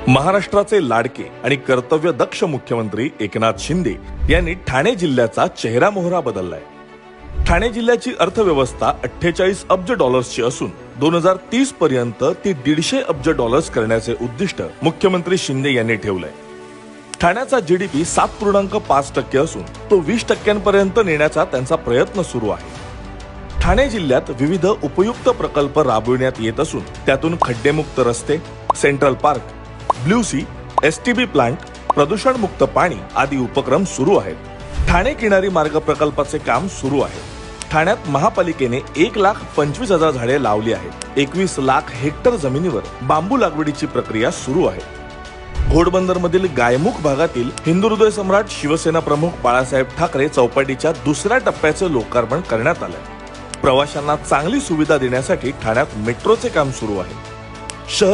महाराष्ट्राचे लाडके आणि कर्तव्यदक्ष मुख्यमंत्री एकनाथ शिंदे यांनी ठाणे जिल्ह्याचा चेहरामोहरा बदललाय। ठाणे जिल्ह्याची अर्थव्यवस्था 48 अब्ज डॉलर्सची असून 2030 पर्यंत ती 150 अब्ज डॉलर्स करण्याचे उद्दिष्ट मुख्यमंत्री शिंदे यांनी ठेवलंय। ठाण्याचा जीडीपी 7.5% असून तो 20% नेण्याचा त्यांचा प्रयत्न सुरू आहे। ठाणे जिल्ह्यात विविध उपयुक्त प्रकल्प राबविण्यात येत असून त्यातून खड्डेमुक्त रस्ते, central park, blue sea, STB plant, प्रदूषण मुक्त पाणी आदी उपक्रम सुरू आहेत। ठाणे किनारी मार्ग प्रकल्पाचे काम सुरू आहे। ठाण्यात महापालिकेने 1,25,000 झाडे लावली आहेत। 21 लाख हेक्टर जमिनीवर बांबू लागवडीची प्रक्रिया सुरू आहे। घोडबंदर मधील गायमुख भागातील हिंदू हृदय सम्राट शिवसेना प्रमुख बाळासाहेब ठाकरे चौपाटीच्या दुसऱ्या टप्प्याचे लोकार्पण करण्यात आले। प्रवाशांना चांगली सुविधा देण्यासाठी ठाण्यात मेट्रोचे काम सुरू आहे। शहरी